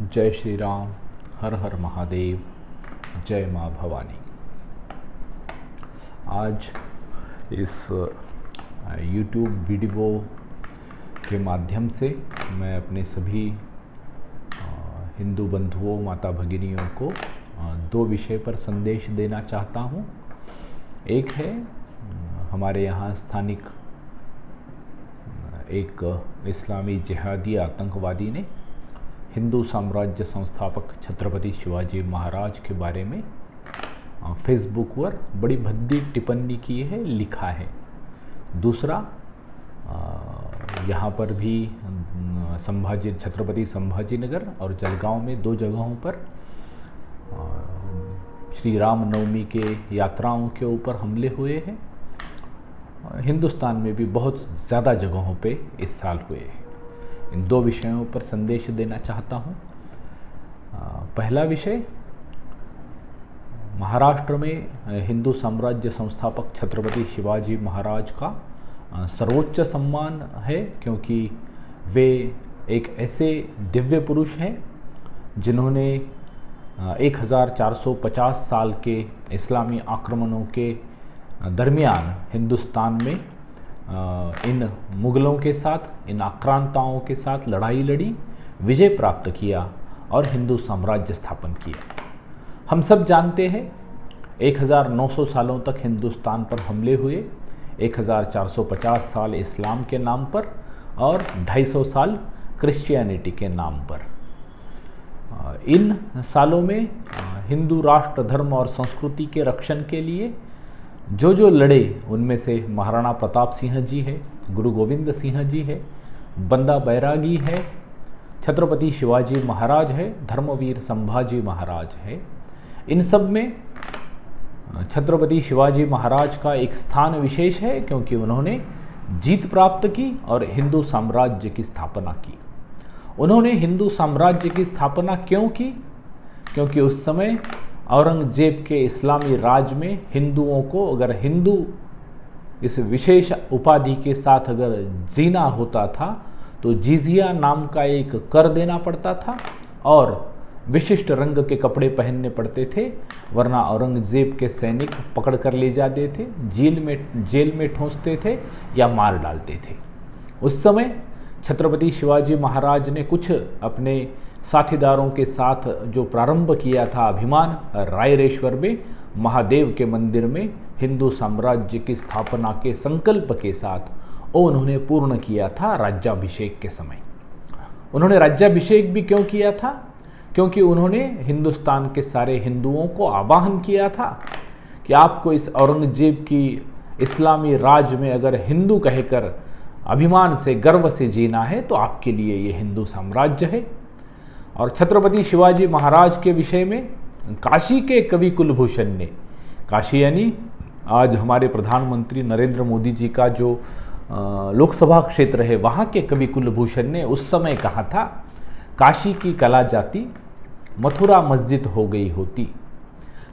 जय श्री राम, हर हर महादेव, जय माँ भवानी। आज इस YouTube वीडियो के माध्यम से मैं अपने सभी हिंदू बंधुओं, माता भगिनियों को दो विषय पर संदेश देना चाहता हूँ। एक है हमारे यहाँ स्थानिक एक इस्लामी जिहादी आतंकवादी ने हिंदू साम्राज्य संस्थापक छत्रपति शिवाजी महाराज के बारे में फेसबुक पर बड़ी भद्दी टिप्पणी की है, लिखा है। दूसरा, यहाँ पर भी छत्रपति संभाजी नगर और जलगांव में दो जगहों पर श्री राम नवमी के यात्राओं के ऊपर हमले हुए हैं। हिंदुस्तान में भी बहुत ज़्यादा जगहों पे इस साल हुए हैं। इन दो विषयों पर संदेश देना चाहता हूँ। पहला विषय, महाराष्ट्र में हिंदू साम्राज्य संस्थापक छत्रपति शिवाजी महाराज का सर्वोच्च सम्मान है, क्योंकि वे एक ऐसे दिव्य पुरुष हैं जिन्होंने 1450 साल के इस्लामी आक्रमणों के दरमियान हिंदुस्तान में इन मुग़लों के साथ, इन आक्रांताओं के साथ लड़ाई लड़ी, विजय प्राप्त किया और हिंदू साम्राज्य स्थापन किया। हम सब जानते हैं 1900 सालों तक हिंदुस्तान पर हमले हुए, 1450 साल इस्लाम के नाम पर और 250 साल क्रिश्चियनिटी के नाम पर। इन सालों में हिंदू राष्ट्र, धर्म और संस्कृति के रक्षण के लिए जो लड़े, उनमें से महाराणा प्रताप सिंह जी है, गुरु गोविंद सिंह जी है, बंदा बैरागी है, छत्रपति शिवाजी महाराज है, धर्मवीर संभाजी महाराज है। इन सब में छत्रपति शिवाजी महाराज का एक स्थान विशेष है, क्योंकि उन्होंने जीत प्राप्त की और हिंदू साम्राज्य की स्थापना की। उन्होंने हिंदू साम्राज्य की स्थापना क्यों की? क्योंकि उस समय औरंगजेब के इस्लामी राज में हिंदुओं को, अगर हिंदू इस विशेष उपाधि के साथ अगर जीना होता था तो जिजिया नाम का एक कर देना पड़ता था और विशिष्ट रंग के कपड़े पहनने पड़ते थे, वरना औरंगजेब के सैनिक पकड़ कर ले जाते थे, जेल में ठूंसते थे या मार डालते थे। उस समय छत्रपति शिवाजी महाराज ने कुछ अपने साथीदारों के साथ जो प्रारंभ किया था अभिमान, रायरेश्वर में महादेव के मंदिर में हिंदू साम्राज्य की स्थापना के संकल्प के साथ उन्होंने पूर्ण किया था राज्याभिषेक के समय। उन्होंने राज्याभिषेक भी क्यों किया था? क्योंकि उन्होंने हिंदुस्तान के सारे हिंदुओं को आवाहन किया था कि आपको इस औरंगजेब की इस्लामी राज में अगर हिंदू कहकर अभिमान से, गर्व से जीना है तो आपके लिए ये हिंदू साम्राज्य है। और छत्रपति शिवाजी महाराज के विषय में काशी के कवि कुलभूषण ने, काशी यानी आज हमारे प्रधानमंत्री नरेंद्र मोदी जी का जो लोकसभा क्षेत्र है, वहाँ के कवि कुलभूषण ने उस समय कहा था, काशी की कला जाती मथुरा मस्जिद हो गई होती।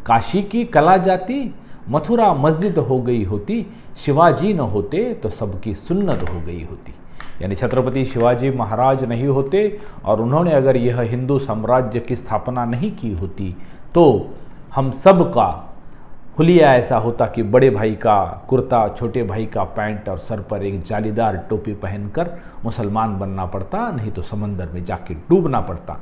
काशी की कला जाती मथुरा मस्जिद हो गई होती, शिवाजी न होते तो सबकी सुन्नत हो गई होती। यानी छत्रपति शिवाजी महाराज नहीं होते और उन्होंने अगर यह हिंदू साम्राज्य की स्थापना नहीं की होती तो हम सब का हुलिया ऐसा होता कि बड़े भाई का कुर्ता, छोटे भाई का पैंट और सर पर एक जालीदार टोपी पहनकर मुसलमान बनना पड़ता, नहीं तो समंदर में जाके डूबना पड़ता।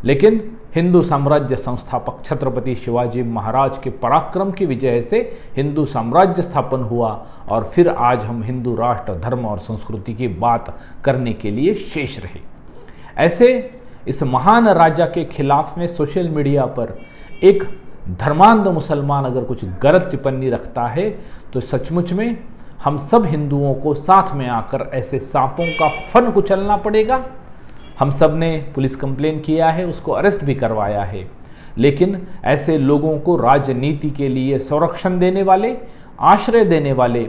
लेकिन हिंदू साम्राज्य संस्थापक छत्रपति शिवाजी महाराज के पराक्रम की वजह से हिंदू साम्राज्य स्थापन हुआ और फिर आज हम हिंदू राष्ट्र, धर्म और संस्कृति की बात करने के लिए शेष रहे। ऐसे इस महान राजा के खिलाफ में सोशल मीडिया पर एक धर्मांध मुसलमान अगर कुछ गलत टिप्पणी रखता है तो सचमुच में हम सब हिंदुओं को साथ में आकर ऐसे सांपों का फन कुचलना पड़ेगा। हम सब ने पुलिस कंप्लेन किया है, उसको अरेस्ट भी करवाया है, लेकिन ऐसे लोगों को राजनीति के लिए संरक्षण देने वाले, आश्रय देने वाले,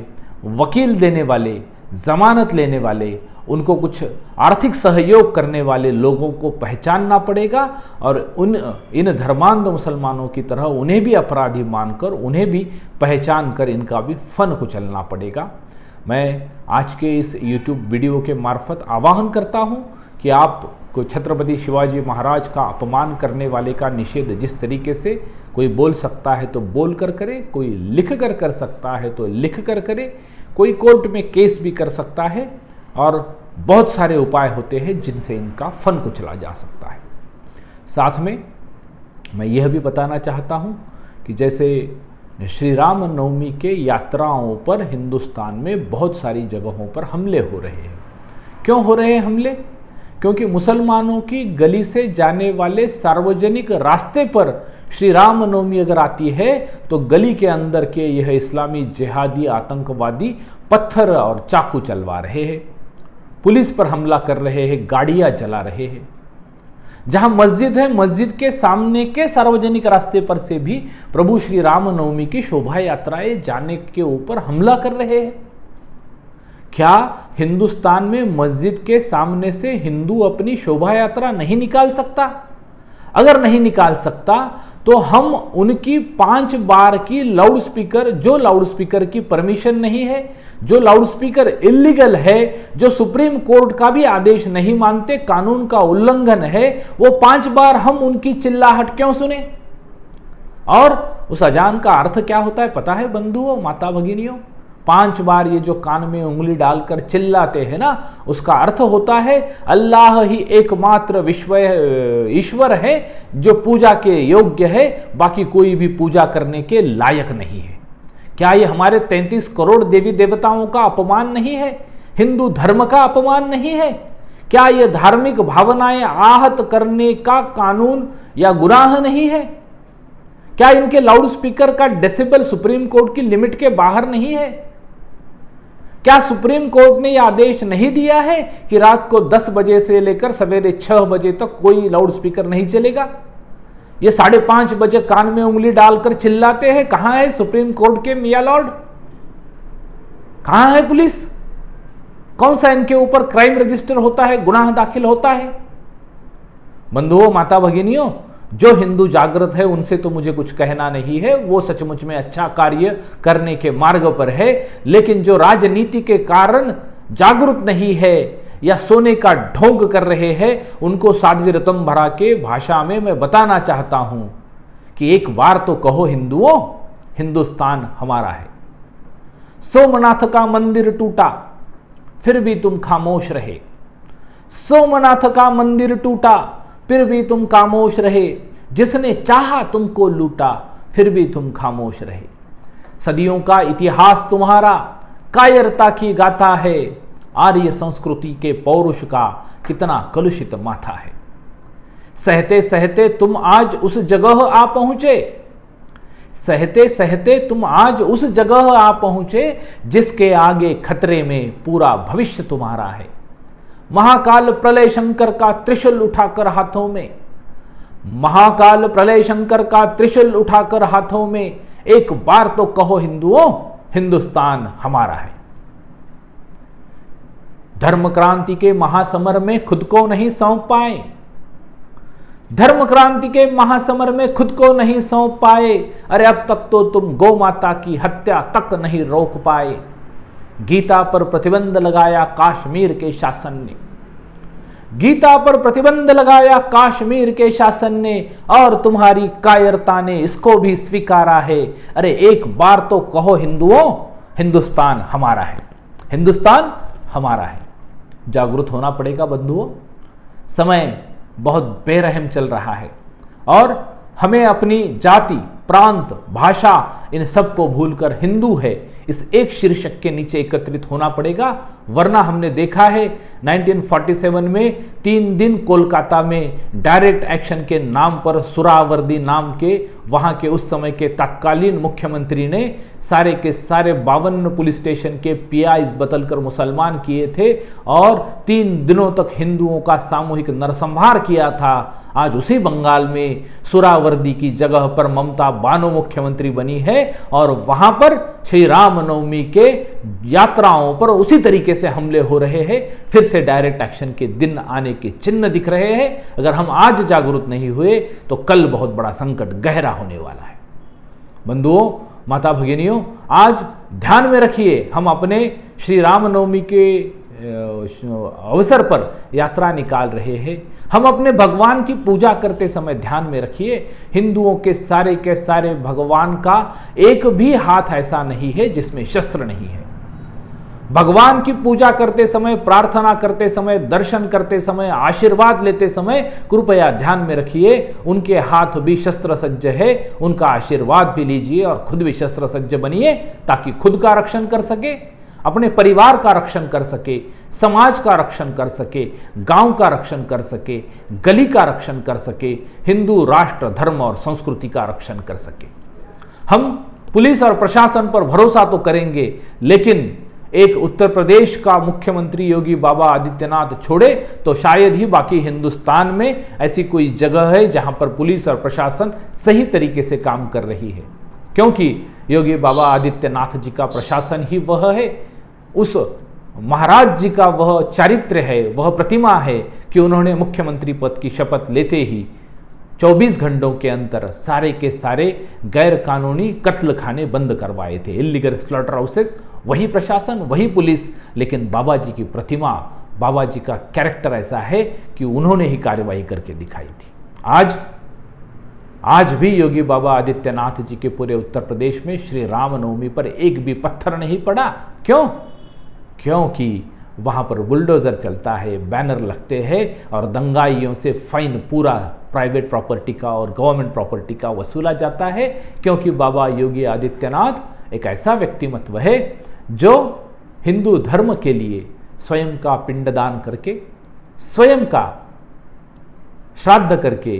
वकील देने वाले, जमानत लेने वाले, उनको कुछ आर्थिक सहयोग करने वाले लोगों को पहचानना पड़ेगा और इन धर्मांध मुसलमानों की तरह उन्हें भी अपराधी मानकर, उन्हें भी पहचान कर इनका भी फन कुचलना पड़ेगा। मैं आज के इस YouTube वीडियो के मार्फत आह्वान करता हूं कि आप को छत्रपति शिवाजी महाराज का अपमान करने वाले का निषेध जिस तरीके से कोई बोल सकता है तो बोल कर करे, कोई लिख कर सकता है तो लिख कर करे, कोई कोर्ट में केस भी कर सकता है, और बहुत सारे उपाय होते हैं जिनसे इनका फन कुचला जा सकता है। साथ में मैं यह भी बताना चाहता हूँ कि जैसे श्री राम नवमी के यात्राओं पर हिंदुस्तान में बहुत सारी जगहों पर हमले हो रहे हैं। क्यों हो रहे हैं हमले? क्योंकि मुसलमानों की गली से जाने वाले सार्वजनिक रास्ते पर श्री राम नवमी अगर आती है तो गली के अंदर के यह इस्लामी जिहादी आतंकवादी पत्थर और चाकू चलवा रहे हैं, पुलिस पर हमला कर रहे हैं, गाड़ियां जला रहे हैं। जहां मस्जिद है, मस्जिद के सामने के सार्वजनिक रास्ते पर से भी प्रभु श्री राम नवमी की शोभा यात्राएं जाने के ऊपर हमला कर रहे हैं। क्या हिंदुस्तान में मस्जिद के सामने से हिंदू अपनी शोभा यात्रा नहीं निकाल सकता? अगर नहीं निकाल सकता तो हम उनकी 5 बार की लाउडस्पीकर, जो लाउडस्पीकर की परमिशन नहीं है, जो लाउडस्पीकर इल्लीगल है, जो सुप्रीम कोर्ट का भी आदेश नहीं मानते, कानून का उल्लंघन है, वो 5 बार हम उनकी चिल्लाहट क्यों सुने? और उस अजान का अर्थ क्या होता है पता है बंधुओं, माता भगिनियों? 5 बार ये जो कान में उंगली डालकर चिल्लाते हैं ना, उसका अर्थ होता है अल्लाह ही एकमात्र ईश्वर है जो पूजा के योग्य है, बाकी कोई भी पूजा करने के लायक नहीं है। क्या ये हमारे 33 करोड़ देवी देवताओं का अपमान नहीं है? हिंदू धर्म का अपमान नहीं है? क्या ये धार्मिक भावनाएं आहत करने का कानून या गुनाह नहीं है? क्या इनके लाउडस्पीकर का डेसिबल सुप्रीम कोर्ट की लिमिट के बाहर नहीं है? क्या सुप्रीम कोर्ट ने यह आदेश नहीं दिया है कि रात को 10 बजे से लेकर सवेरे 6 बजे तक कोई लाउडस्पीकर नहीं चलेगा? ये 5:30 बजे कान में उंगली डालकर चिल्लाते हैं। कहां है सुप्रीम कोर्ट के मियां लॉर्ड? कहां है पुलिस? कौन सा इनके ऊपर क्राइम रजिस्टर होता है, गुनाह दाखिल होता है? बंधुओं, माता भगिनियों, जो हिंदू जागृत है उनसे तो मुझे कुछ कहना नहीं है, वो सचमुच में अच्छा कार्य करने के मार्ग पर है। लेकिन जो राजनीति के कारण जागरूक नहीं है या सोने का ढोंग कर रहे हैं, उनको साध्वी ऋतंभरा के भाषा में मैं बताना चाहता हूं कि एक बार तो कहो हिंदुओं, हिंदुस्तान हमारा है। सोमनाथ का मंदिर टूटा फिर भी तुम खामोश रहे। सोमनाथ का मंदिर टूटा फिर भी तुम खामोश रहे। जिसने चाहा तुमको लूटा फिर भी तुम खामोश रहे। सदियों का इतिहास तुम्हारा कायरता की गाथा है। आर्य संस्कृति के पौरुष का कितना कलुषित माथा है। सहते सहते तुम आज उस जगह आ पहुंचे। सहते सहते तुम आज उस जगह आ पहुंचे जिसके आगे खतरे में पूरा भविष्य तुम्हारा है। महाकाल प्रलय शंकर का त्रिशूल उठाकर हाथों में, महाकाल प्रलय शंकर का त्रिशूल उठाकर हाथों में एक बार तो कहो हिंदुओं, हिंदुस्तान हमारा है। धर्म क्रांति के महासमर में खुद को नहीं सौंप पाए। धर्म क्रांति के महासमर में खुद को नहीं सौंप पाए। अरे अब तक तो तुम गौ माता की हत्या तक नहीं रोक पाए। गीता पर प्रतिबंध लगाया काश्मीर के शासन ने। गीता पर प्रतिबंध लगाया काश्मीर के शासन ने और तुम्हारी कायरता ने इसको भी स्वीकारा है। अरे एक बार तो कहो हिंदुओं, हिंदुस्तान हमारा है। हिंदुस्तान हमारा है। जागरूक होना पड़ेगा बंधुओं। समय बहुत बेरहम चल रहा है और हमें अपनी जाति, प्रांत, भाषा इन सब को भूलकर हिंदू है इस एक शीर्षक के नीचे एकत्रित होना पड़ेगा। वरना हमने देखा है 1947 में 3 दिन कोलकाता में डायरेक्ट एक्शन के नाम पर सुरावर्दी नाम के वहां के उस समय के तत्कालीन मुख्यमंत्री ने सारे के सारे 52 पुलिस स्टेशन के पीआईज बदलकर मुसलमान किए थे और 3 दिनों तक हिंदुओं का सामूहिक नरसंहार किया था। आज उसी बंगाल में सुरावर्दी की जगह पर ममता बानो मुख्यमंत्री बनी है और वहां पर श्री रामनवमी के यात्राओं पर उसी तरीके से हमले हो रहे हैं। फिर से डायरेक्ट एक्शन के दिन आने के चिन्ह दिख रहे हैं। अगर हम आज जागरूक नहीं हुए तो कल बहुत बड़ा संकट गहरा होने वाला है। बंधुओं, माता भगिनियों, आज ध्यान में रखिए, हम अपने श्री रामनवमी के अवसर पर यात्रा निकाल रहे हैं। हम अपने भगवान की पूजा करते समय ध्यान में रखिए, हिंदुओं के सारे भगवान का एक भी हाथ ऐसा नहीं है जिसमें शस्त्र नहीं है। भगवान की पूजा करते समय, प्रार्थना करते समय, दर्शन करते समय, आशीर्वाद लेते समय कृपया ध्यान में रखिए, उनके हाथ भी शस्त्र सज्ज है। उनका आशीर्वाद भी लीजिए और खुद भी शस्त्र सज्ज बनिए, ताकि खुद का रक्षण कर सके, अपने परिवार का रक्षण कर सके, समाज का रक्षण कर सके, गांव का रक्षण कर सके, गली का रक्षण कर सके, हिंदू राष्ट्र, धर्म और संस्कृति का रक्षण कर सके। हम पुलिस और प्रशासन पर भरोसा तो करेंगे, लेकिन एक उत्तर प्रदेश का मुख्यमंत्री योगी बाबा आदित्यनाथ छोड़े तो शायद ही बाकी हिंदुस्तान में ऐसी कोई जगह है जहां पर पुलिस और प्रशासन सही तरीके से काम कर रही है, क्योंकि योगी बाबा आदित्यनाथ जी का प्रशासन ही वह है, उस महाराज जी का वह चारित्र्य है, वह प्रतिमा है कि उन्होंने मुख्यमंत्री पद की शपथ लेते ही 24 घंटों के अंदर सारे के सारे गैर कानूनी कत्ल खाने बंद करवाए थे, इलीगल स्लॉटर हाउसेस। वही प्रशासन, वही पुलिस, लेकिन बाबा जी की प्रतिमा, बाबा जी का कैरेक्टर ऐसा है कि उन्होंने ही कार्रवाई करके दिखाई थी। आज भी योगी बाबा आदित्यनाथ जी के पूरे उत्तर प्रदेश में श्री रामनवमी पर एक भी पत्थर नहीं पड़ा। क्यों? क्योंकि वहां पर बुलडोजर चलता है, बैनर लगते हैं और दंगाइयों से फाइन पूरा प्राइवेट प्रॉपर्टी का और गवर्नमेंट प्रॉपर्टी का वसूला जाता है, क्योंकि बाबा योगी आदित्यनाथ एक ऐसा व्यक्तिमत्व है जो हिंदू धर्म के लिए स्वयं का पिंडदान करके, स्वयं का श्राद्ध करके,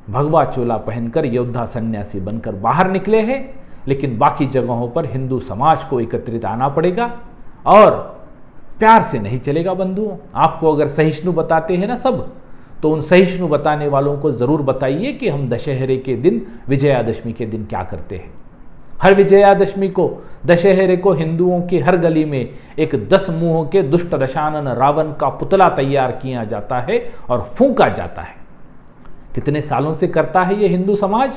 भगवा चोला पहनकर योद्धा सन्यासी बनकर बाहर निकले हैं। लेकिन बाकी जगहों पर हिंदू समाज को एकत्रित आना पड़ेगा और प्यार से नहीं चलेगा। बंधुओं, आपको अगर सहिष्णु बताते हैं ना सब, तो उन सहिष्णु बताने वालों को जरूर बताइए कि हम दशहरे के दिन, विजयादशमी के दिन क्या करते हैं। हर विजयादशमी को, दशहरे को हिंदुओं की हर गली में एक 10 मुंहों के दुष्ट दशानन रावण का पुतला तैयार किया जाता है और फूंका जाता है। कितने सालों से करता है ये हिंदू समाज?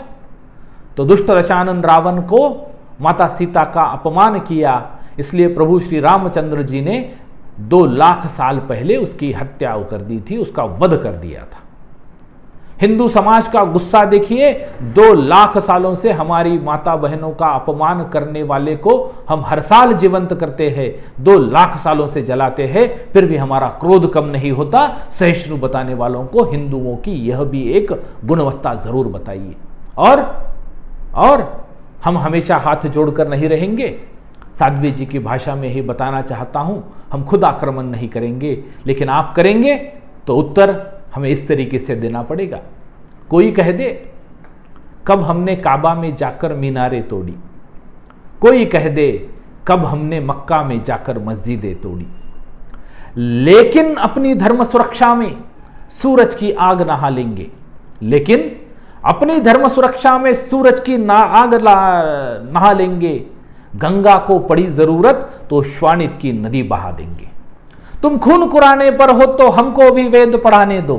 तो दुष्ट दशानन रावण को माता सीता का अपमान किया, इसलिए प्रभु श्री रामचंद्र जी ने 2 लाख साल पहले उसकी हत्या कर दी थी, उसका वध कर दिया था। हिंदू समाज का गुस्सा देखिए, 2 लाख सालों से हमारी माता बहनों का अपमान करने वाले को हम हर साल जीवंत करते हैं, 2 लाख सालों से जलाते हैं, फिर भी हमारा क्रोध कम नहीं होता। सहिष्णु बताने वालों को हिंदुओं की यह भी एक गुणवत्ता जरूर बताइए। और हम हमेशा हाथ जोड़कर नहीं रहेंगे। साध्वी जी की भाषा में ही बताना चाहता हूं, हम खुद आक्रमण नहीं करेंगे, लेकिन आप करेंगे तो उत्तर हमें इस तरीके से देना पड़ेगा। कोई कह दे कब हमने काबा में जाकर मीनारे तोड़ी, कोई कह दे कब हमने मक्का में जाकर मस्जिदें तोड़ी, लेकिन अपनी धर्म सुरक्षा में सूरज की आग नहा लेंगे। लेकिन अपनी धर्म सुरक्षा में सूरज की आग नहा लेंगे। गंगा को पड़ी जरूरत तो श्वानित की नदी बहा देंगे। तुम खून कुराने पर हो तो हमको भी वेद पढ़ाने दो,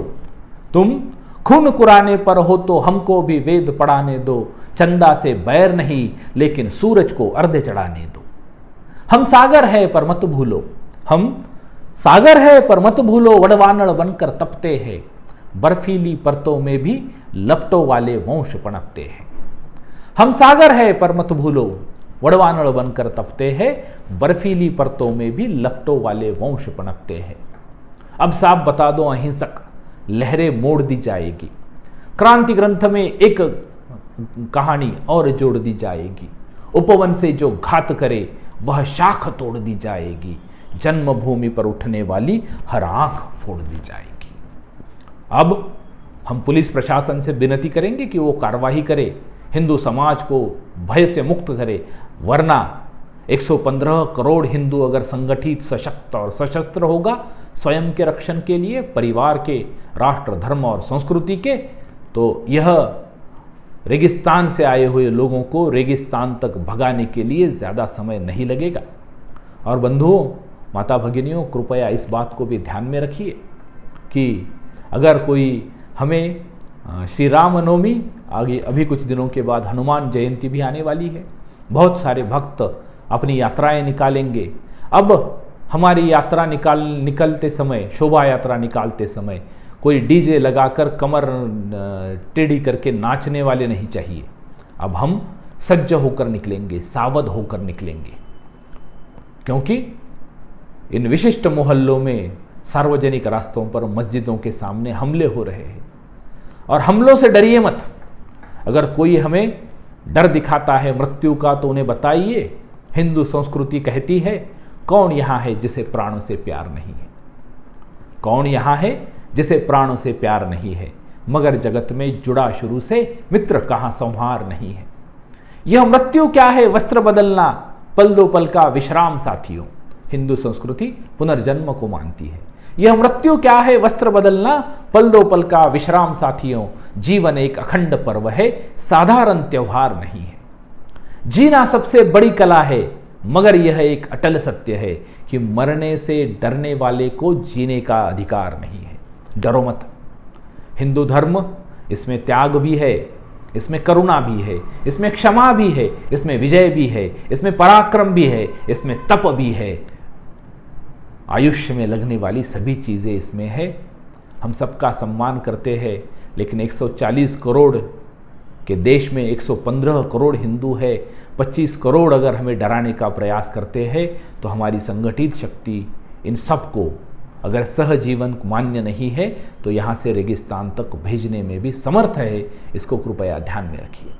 तुम खून कुराने पर हो तो हमको भी वेद पढ़ाने दो। चंदा से बैर नहीं, लेकिन सूरज को अर्घ्य चढ़ाने दो। हम सागर है पर मत भूलो, हम सागर है पर मत भूलो, वड़वानड़ बनकर तपते हैं, बर्फीली परतों में भी लपटों वाले वंश पनपते हैं। हम सागर है पर मत भूलो, वड़वानड़ बनकर तपते हैं, बर्फीली परतों में भी लपटों वाले वंश पनपते हैं। अब साफ बता दो अहिंसक, लहरें मोड़ दी जाएगी। क्रांति ग्रंथ में एक कहानी और जोड़ दी जाएगी। उपवन से जो घात करे वह शाख तोड़ दी जाएगी। जन्मभूमि पर उठने वाली हर आंख फोड़ दी जाएगी। अब हम पुलिस प्रशासन से विनती करेंगे कि वो कार्रवाई करे, हिंदू समाज को भय से मुक्त करे, वरना 115 करोड़ हिंदू अगर संगठित, सशक्त और सशस्त्र होगा स्वयं के रक्षण के लिए, परिवार के, राष्ट्र, धर्म और संस्कृति के, तो यह रेगिस्तान से आए हुए लोगों को रेगिस्तान तक भगाने के लिए ज़्यादा समय नहीं लगेगा। और बंधुओं, माता भगिनियों, कृपया इस बात को भी ध्यान में रखिए कि अगर कोई हमें श्री रामनवमी, आगे अभी कुछ दिनों के बाद हनुमान जयंती भी आने वाली है, बहुत सारे भक्त अपनी यात्राएं निकालेंगे। अब हमारी यात्रा निकलते समय, शोभा यात्रा निकालते समय कोई डीजे लगाकर कमर टेढ़ी करके नाचने वाले नहीं चाहिए। अब हम सज्ज होकर निकलेंगे, सावध होकर निकलेंगे, क्योंकि इन विशिष्ट मोहल्लों में, सार्वजनिक रास्तों पर, मस्जिदों के सामने हमले हो रहे हैं। और हमलों से डरिए मत। अगर कोई हमें डर दिखाता है मृत्यु का तो उन्हें बताइए, हिंदू संस्कृति कहती है, कौन यहां है जिसे प्राणों से प्यार नहीं है? कौन यहां है जिसे प्राणों से प्यार नहीं है? मगर जगत में जुड़ा शुरू से, मित्र कहां संहार नहीं है। यह मृत्यु क्या है वस्त्र बदलना, पल दो पल का विश्राम साथियों। हिंदू संस्कृति पुनर्जन्म को मानती है। यह मृत्यु क्या है वस्त्र बदलना, पल दो पल का विश्राम साथियों। जीवन एक अखंड पर्व है, साधारण त्योहार नहीं है। जीना सबसे बड़ी कला है, मगर यह एक अटल सत्य है कि मरने से डरने वाले को जीने का अधिकार नहीं है। डरो मत। हिंदू धर्म, इसमें त्याग भी है, इसमें करुणा भी है, इसमें क्षमा भी है, इसमें विजय भी है, इसमें पराक्रम भी है, इसमें तप भी है। आयुष्य में लगने वाली सभी चीज़ें इसमें है। हम सबका सम्मान करते हैं, लेकिन 140 करोड़ के देश में 115 करोड़ हिंदू है। 25 करोड़ अगर हमें डराने का प्रयास करते हैं तो हमारी संगठित शक्ति इन सबको अगर सहजीवन मान्य नहीं है तो यहाँ से रेगिस्तान तक भेजने में भी समर्थ है। इसको कृपया ध्यान में रखिए।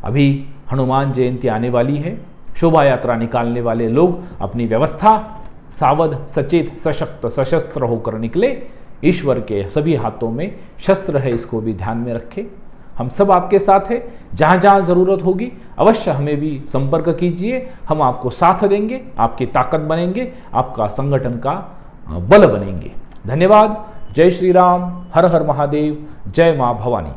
अभी हनुमान जयंती आने वाली है। शोभा यात्रा निकालने वाले लोग अपनी व्यवस्था सावध, सचेत, सशक्त, सशस्त्र होकर निकले। ईश्वर के सभी हाथों में शस्त्र है, इसको भी ध्यान में रखें। हम सब आपके साथ हैं। जहाँ जहाँ ज़रूरत होगी अवश्य हमें भी संपर्क कीजिए। हम आपको साथ देंगे, आपकी ताकत बनेंगे, आपका संगठन का बल बनेंगे। धन्यवाद। जय श्री राम। हर हर महादेव। जय माँ भवानी।